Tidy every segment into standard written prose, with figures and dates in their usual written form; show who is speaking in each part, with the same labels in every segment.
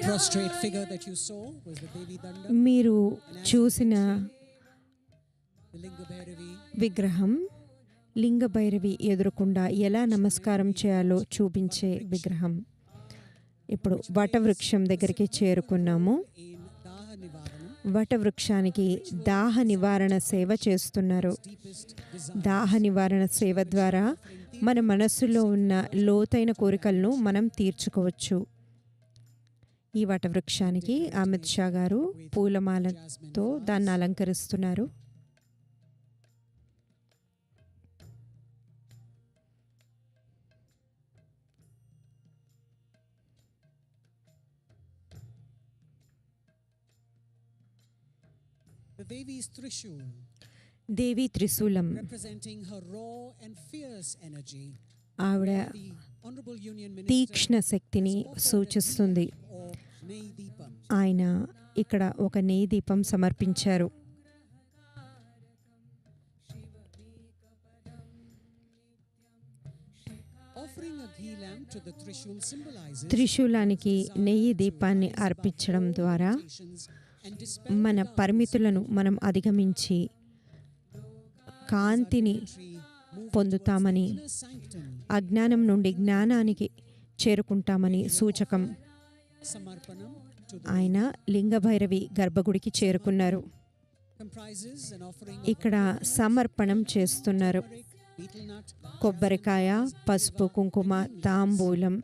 Speaker 1: prostrate figure that you saw was the Devi Danda.
Speaker 2: మీరు చూసిన
Speaker 1: The Linga Bhairavi
Speaker 2: విగ్రహం లింగ భైరవి ఎదురుకుండా ఎలా నమస్కారం చేయాలో చూపించే విగ్రహం. ఇప్పుడు వటవృక్షం దగ్గరికి చేరుకున్నాము.
Speaker 1: in Daha Nivaranam,
Speaker 2: వటవృక్షానికి దాహ నివారణ సేవ చేస్తున్నారు.
Speaker 1: deepest desire.
Speaker 2: దాహ నివారణ సేవ ద్వారా మన మనస్సులో ఉన్న లోతైన కోరికలను మనం తీర్చుకోవచ్చు. ఈ వటవృక్షానికి అమిత్ షా గారు పూలమాలతో దాన్ని అలంకరిస్తున్నారు.
Speaker 1: The Devi's Trishul,
Speaker 2: దేవి త్రిశూలం,
Speaker 1: representing her raw and fierce energy.
Speaker 2: ఆవిడ
Speaker 1: The Honorable Union Minister
Speaker 2: తీక్ష్ణ శక్తిని సూచిస్తుంది.
Speaker 1: or Nei Deepam.
Speaker 2: ఆయన ఇక్కడ ఒక నెయ్యి దీపం సమర్పించారు.
Speaker 1: Offering a ghee lamp to the Trishul symbolizes
Speaker 2: త్రిశూలానికి నెయ్యి దీపాన్ని అర్పించడం ద్వారా
Speaker 1: limitations and dispel
Speaker 2: మన పరిమితులను మనం అధిగమించి కాంతిని పొందుతామని,
Speaker 1: inner sanctum.
Speaker 2: అజ్ఞానం నుండి జ్ఞానానికి చేరుకుంటామని సూచకం.
Speaker 1: Samarpanam to the
Speaker 2: ఆయన లింగభైరవి గర్భగుడికి చేరుకున్నారు.
Speaker 1: comprises an offering
Speaker 2: ఇక్కడ సమర్పణం చేస్తున్నారు.
Speaker 1: of betel nut,
Speaker 2: కొబ్బరికాయ, పసుపు, కుంకుమ, తాంబూలం,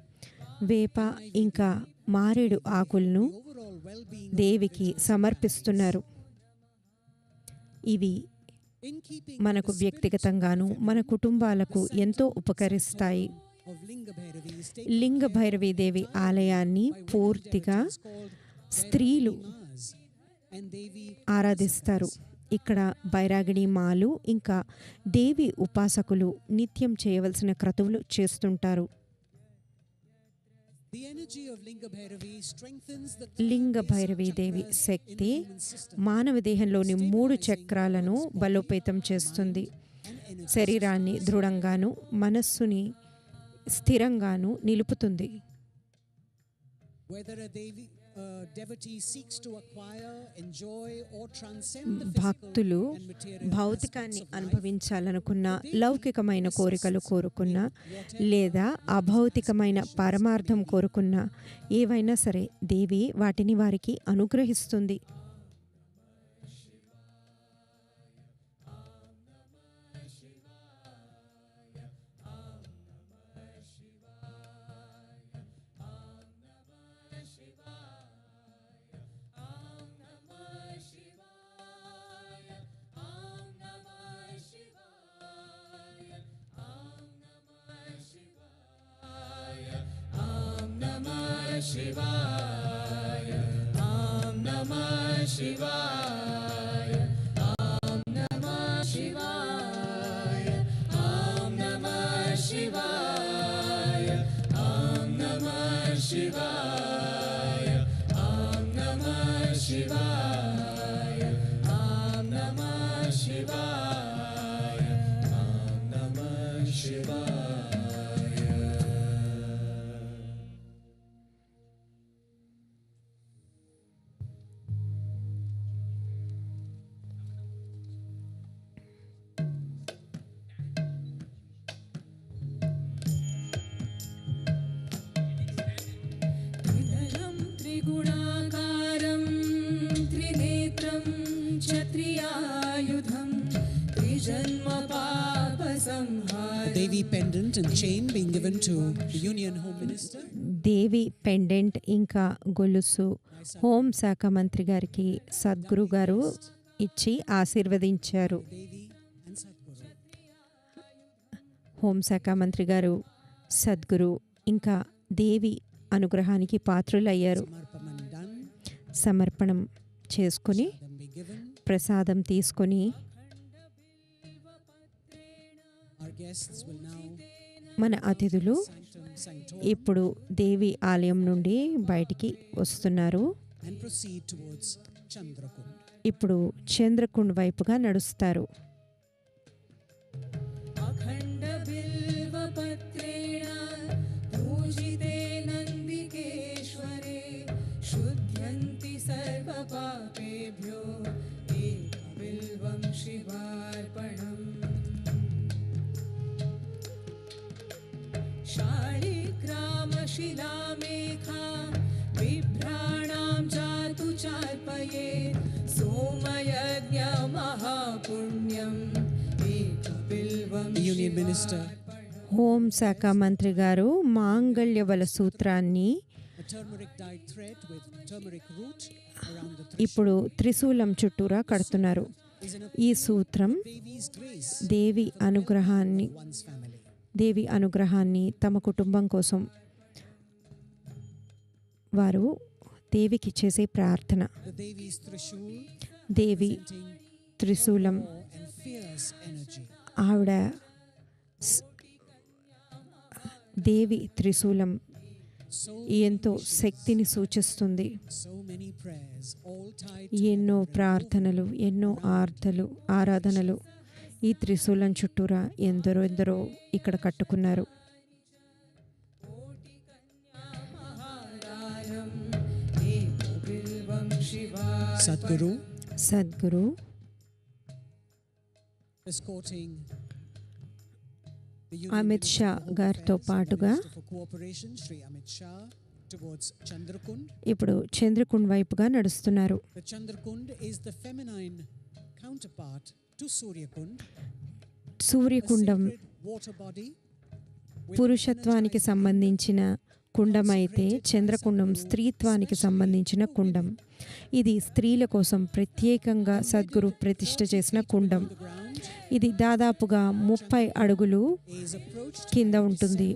Speaker 2: వేప ఇంకా మారేడు ఆకులను
Speaker 1: overall well-being
Speaker 2: దేవికి సమర్పిస్తున్నారు. ఇవి
Speaker 1: in keeping
Speaker 2: మనకు వ్యక్తిగతంగాను మన కుటుంబాలకు ఎంతో ఉపకరిస్తాయి.
Speaker 1: of Linga Bhairavi is taken
Speaker 2: లింగ భైరవీ దేవి ఆలయాన్ని పూర్తిగా
Speaker 1: called
Speaker 2: స్త్రీలు
Speaker 1: Mas and Devi.
Speaker 2: ఆరాధిస్తారు. ఇక్కడ బైరాగిణి మాలు ఇంకా దేవి ఉపాసకులు నిత్యం చేయవలసిన క్రతువులు చేస్తుంటారు.
Speaker 1: The energy of Linga Bhairavi strengthens the
Speaker 2: లింగ భైరవీ దేవి శక్తి మానవ దేహంలోని 3 చక్రాలను బలోపేతం చేస్తుంది. శరీరాన్ని దృఢంగాను మనస్సుని స్థిరంగాను నిలుపుతుంది.
Speaker 1: whether a devotee seeks to acquire, enjoy or transcend the physical
Speaker 2: భక్తులు
Speaker 1: and material
Speaker 2: భౌతికాన్ని
Speaker 1: aspects of life,
Speaker 2: అనుభవించాలనుకున్న, లౌకికమైన కోరికలు కోరుకున్న లేదా అభౌతికమైన పరమార్థం కోరుకున్న ఏవైనా సరే దేవి వాటిని వారికి అనుగ్రహిస్తుంది.
Speaker 1: Devi pendant and chain being given to the Union Home Minister.
Speaker 2: Devi pendant ఇంకా గొలుసు హోం శాఖ మంత్రి గారికి సద్గురు గారు ఇచ్చి ఆశీర్వదించారు.
Speaker 1: Devi and Sadguru.
Speaker 2: హోంశాఖ మంత్రి గారు సద్గురు ఇంకా దేవి అనుగ్రహానికి పాత్రులయ్యారు.
Speaker 1: Samarpanam done.
Speaker 2: సమర్పణం చేసుకొని
Speaker 1: Then be given.
Speaker 2: ప్రసాదం తీసుకొని
Speaker 1: Our guests will now
Speaker 2: మన అతిథులు
Speaker 1: sanctum sanctorum
Speaker 2: ఇప్పుడు దేవి ఆలయం నుండి బయటికి వస్తున్నారు.
Speaker 1: and proceed towards Chandrakund.
Speaker 2: ఇప్పుడు చంద్రకుండ్ వైపుగా నడుస్తారు.
Speaker 3: అఖండ బిల్వపత్రేణ పూజితే నందికేశ్వరే
Speaker 1: शालिग्रामशिलामेखा बिभ्राणां जातु चार्पये सोमयज्ञमहापुण्यम् एकबिल्वं यूनियन मिनिस्टर
Speaker 2: హోం శాఖ మంత్రి గారు మాంగళ్య బల సూత్రాన్ని ఇప్పుడు త్రిశూలం చుట్టూరా కడుతున్నారు. ఈ సూత్రం దేవి అనుగ్రహాన్ని తమ కుటుంబం కోసం వారు దేవికి చేసే ప్రార్థన. దేవి త్రిశూలం ఆవిడ దేవి త్రిశూలం ఎంతో శక్తిని సూచిస్తుంది. ఎన్నో ప్రార్థనలు, ఎన్నో ఆరాధనలు ఈ త్రిశూలం చుట్టూరా ఎందరో ఇక్కడ కట్టుకున్నారు. సద్గురు అమిత్ షా గారితో పాటుగా ఇప్పుడు చంద్రకుండ్ వైపుగా నడుస్తున్నారు. సూర్యకుండం పురుషత్వానికి సంబంధించిన కుండం అయితే చంద్రకుండం స్త్రీత్వానికి సంబంధించిన కుండం. ఇది స్త్రీల కోసం ప్రత్యేకంగా సద్గురు ప్రతిష్ఠ చేసిన కుండం. ఇది దాదాపుగా 30 అడుగులు కింద ఉంటుంది.